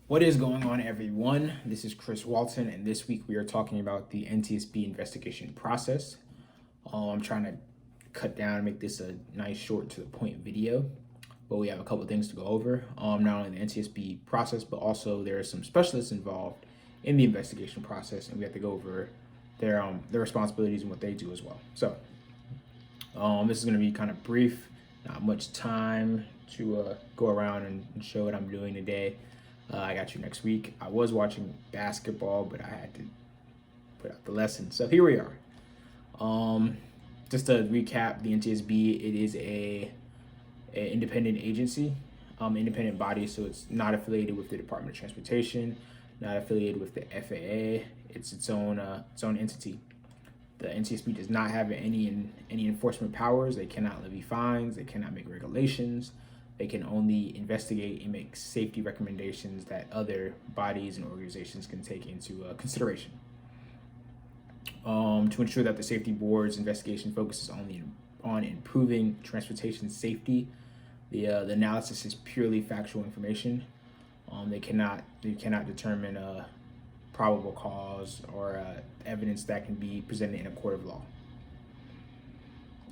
What is going on, everyone? This is Chris Walton, and this week we are talking about the NTSB investigation process. I'm trying to cut down and make this a nice, short, to the point video, but we have a couple of things to go over. Not only the NTSB process, but also there are some specialists involved in the investigation process, and we have to go over their responsibilities and what they do as well. So, this is going to be kind of brief, not much time to go around and show what I'm doing today. I got you next week. I was watching basketball, but I had to put out the lesson. So here we are. Just to recap, the NTSB, it is a independent agency, independent body. So it's not affiliated with the Department of Transportation, not affiliated with the FAA. It's its own entity. The NTSB does not have any enforcement powers. They cannot levy fines. They cannot make regulations. They can only investigate and make safety recommendations that other bodies and organizations can take into consideration. To ensure that the safety board's investigation focuses only on improving transportation safety, the analysis is purely factual information. They cannot determine a probable cause or evidence that can be presented in a court of law.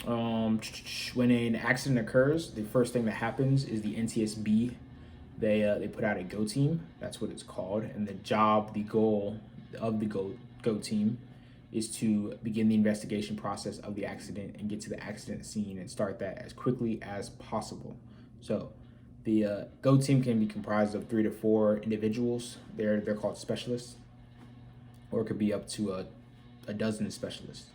When an accident occurs, the first thing that happens is the NTSB, they put out a go team. That's what it's called. And the goal of the go team is to begin the investigation process of the accident and get to the accident scene and start that as quickly as possible. So the go team can be comprised of 3 to 4 individuals. They're called specialists, or it could be up to a dozen specialists.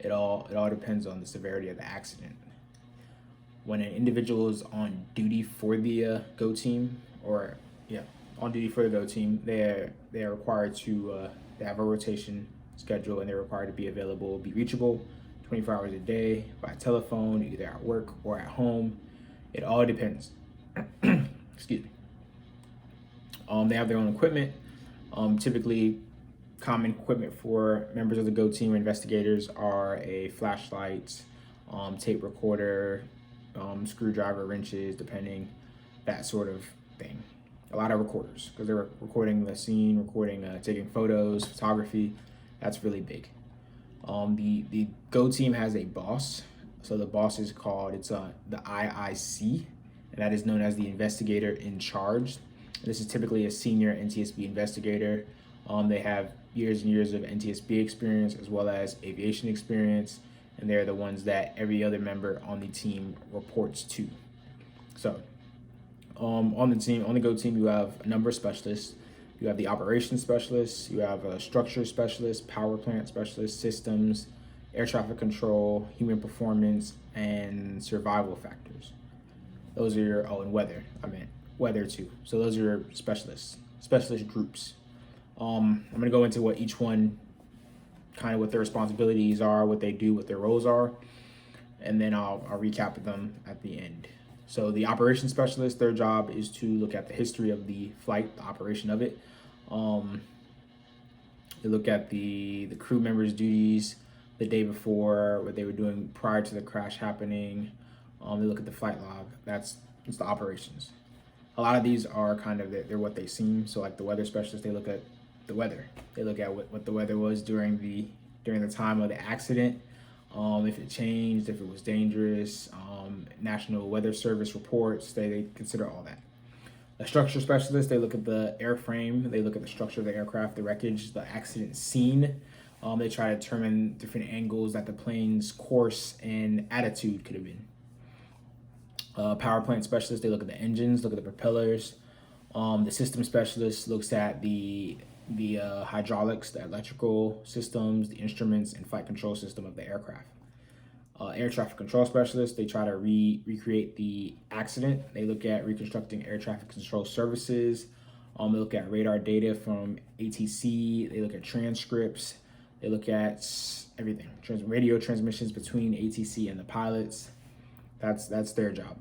It all depends on the severity of the accident. When an individual is on duty for the go team, they are required to they have a rotation schedule, and they're required to be available, be reachable 24 hours a day by telephone, either at work or at home. It all depends. Excuse me. They have their own equipment. Typically, common equipment for members of the go team investigators are a flashlight, tape recorder, screwdriver, wrenches, depending, that sort of thing. A lot of recorders, because they're recording the scene, taking photos, photography. That's really big. The go team has a boss. So the boss is called, the IIC, and that is known as the investigator in charge. This is typically a senior NTSB investigator. They have years and years of NTSB experience as well as aviation experience, and they're the ones that every other member on the team reports to. So on the go team, you have a number of specialists. You have the operations specialists, you have a structure specialist, power plant specialist, systems, air traffic control, human performance, and survival factors. Those are your, and weather too. So those are your specialist groups. I'm going to go into what each one, kind of what their responsibilities are, what they do, what their roles are, and then I'll recap them at the end. So the operations specialist, their job is to look at the history of the flight, the operation of it. They look at the crew members' duties the day before, what they were doing prior to the crash happening. They look at the flight log. It's the operations. A lot of these are kind of, they're what they seem. So like the weather specialist, they look at the weather. They look at what the weather was during the time of the accident, if it changed, if it was dangerous, National Weather Service reports, they consider all that. A structure specialist, they look at the airframe, they look at the structure of the aircraft, the wreckage, the accident scene. They try to determine different angles that the plane's course and attitude could have been. Power plant specialist, they look at the engines, look at the propellers. The system specialist looks at the hydraulics, the electrical systems, the instruments, and flight control system of the aircraft. Air traffic control specialists, they try to recreate the accident. They look at reconstructing air traffic control services. They look at radar data from ATC. They look at transcripts. They look at everything, radio transmissions between ATC and the pilots. That's their job.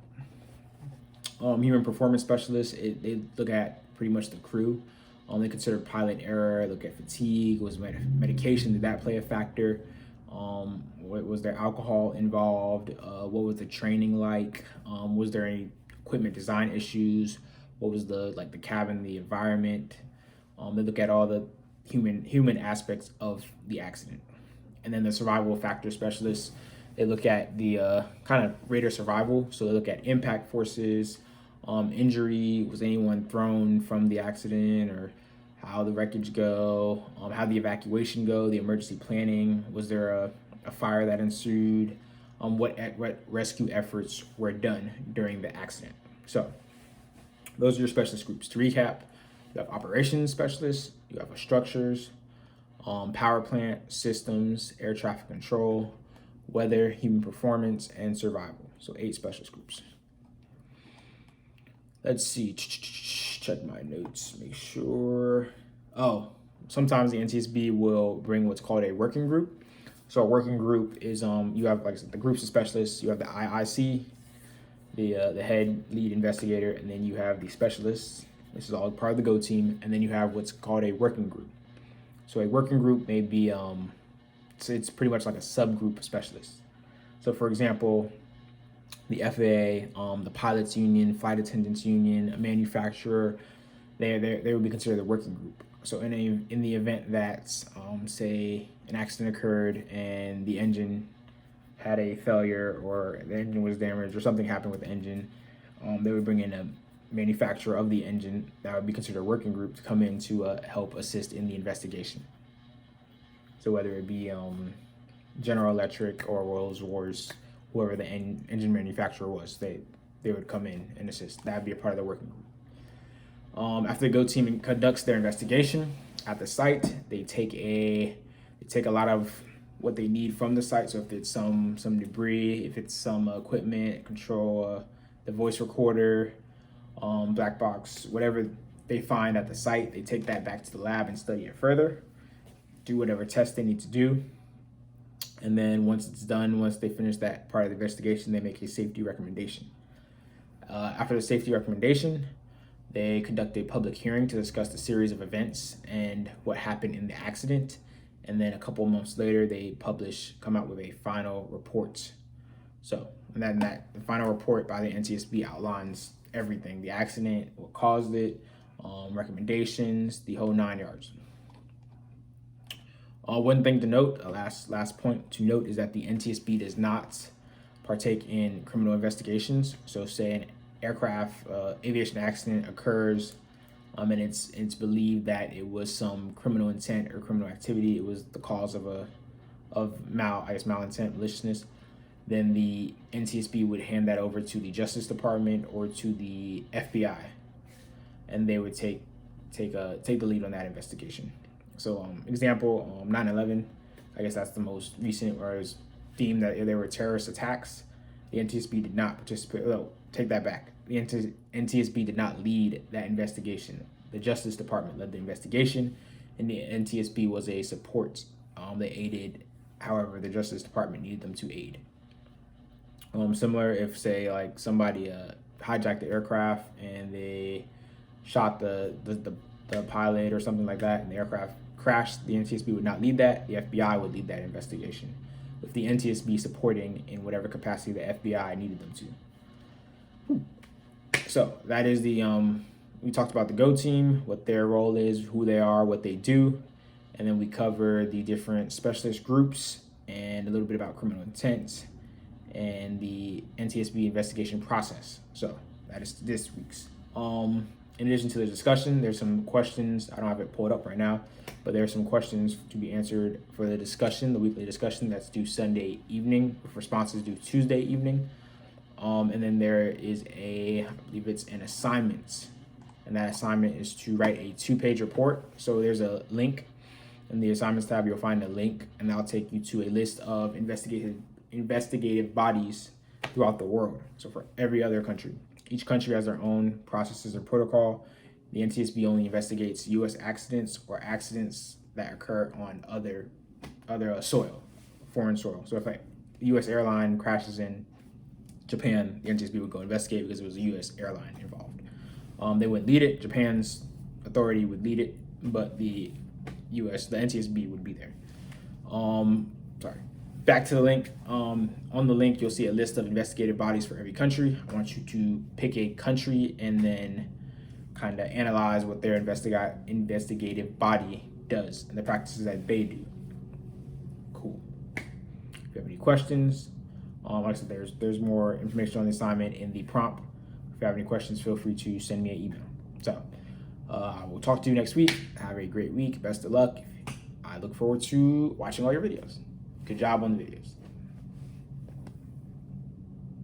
Human performance specialists, they look at pretty much the crew. They consider pilot error, look at fatigue, was medication, did that play a factor? What was there alcohol involved? What was the training like? Was there any equipment design issues? what was the cabin, the environment. They look at all the human aspects of the accident. And then the survival factor specialists, they look at the kind of rate of survival. So they look at impact forces, injury, was anyone thrown from the accident, or how the wreckage go, how the evacuation go, the emergency planning, was there a fire that ensued, what rescue efforts were done during the accident. So those are your specialist groups. To recap, you have operations specialists, you have structures, power plant, systems, air traffic control, weather, human performance, and survival. So 8 specialist groups. Let's see, check my notes, make sure. Oh, sometimes the NTSB will bring what's called a working group. So a working group is, you have, like I said, the groups of specialists, you have the IIC, the head lead investigator, and then you have the specialists. This is all part of the GO team, and then you have what's called a working group. So a working group may be, it's pretty much like a subgroup of specialists. So for example, the FAA, the pilots union, flight attendants union, a manufacturer, they would be considered a working group. So in the event that, say, an accident occurred and the engine had a failure, or the engine was damaged, or something happened with the engine, they would bring in a manufacturer of the engine that would be considered a working group to come in to help assist in the investigation. So whether it be General Electric or Rolls-Royce, whoever the engine manufacturer was, they would come in and assist. That would be a part of the working group. After the GO team conducts their investigation at the site, they take a lot of what they need from the site. So if it's some debris, if it's some equipment, control, the voice recorder, black box, whatever they find at the site, they take that back to the lab and study it further, do whatever tests they need to do. And then once it's done, once they finish that part of the investigation, they make a safety recommendation. After the safety recommendation, they conduct a public hearing to discuss the series of events and what happened in the accident. And then a couple months later, they come out with a final report. So, and then the final report by the NTSB outlines everything: the accident, what caused it, recommendations, the whole 9 yards. One thing to note, last point to note, is that the NTSB does not partake in criminal investigations. So say an aircraft aviation accident occurs, and it's believed that it was some criminal intent or criminal activity, it was the cause of malintent, maliciousness, then the NTSB would hand that over to the Justice Department or to the FBI, and they would take the lead on that investigation. So example, 9/11, I guess that's the most recent, where it was deemed that there were terrorist attacks. The NTSB did not participate. Oh, take that back. The NTSB did not lead that investigation. The Justice Department led the investigation, and the NTSB was a support. They aided however the Justice Department needed them to aid. Similar if, say, like somebody hijacked the aircraft and they shot the pilot or something like that, and the aircraft crashed, the NTSB would not lead that. The FBI would lead that investigation, with the NTSB supporting in whatever capacity the FBI needed them to. So that is we talked about the GO team, what their role is, who they are, what they do, and then we cover the different specialist groups and a little bit about criminal intent and the NTSB investigation process. So that is this week's. In addition to the discussion, there's some questions. I don't have it pulled up right now, but there are some questions to be answered for the discussion, the weekly discussion that's due Sunday evening, with responses due Tuesday evening. And then there is I believe it's an assignment, and that assignment is to write a 2-page report. So there's a link in the assignments tab. You'll find a link, and that'll take you to a list of investigative bodies throughout the world. So for every other country. Each country has their own processes or protocol. The NTSB only investigates U.S. accidents or accidents that occur on other soil, foreign soil. So if a U.S. airline crashes in Japan, the NTSB would go investigate because it was a U.S. airline involved. They wouldn't lead it. Japan's authority would lead it, but the NTSB would be there. Back to the link. On the link, you'll see a list of investigative bodies for every country. I want you to pick a country and then kind of analyze what their investigative body does and the practices that they do. Cool. If you have any questions, like I said, there's more information on the assignment in the prompt. If you have any questions, feel free to send me an email. So I will talk to you next week. Have a great week. Best of luck. I look forward to watching all your videos. Good job on the videos.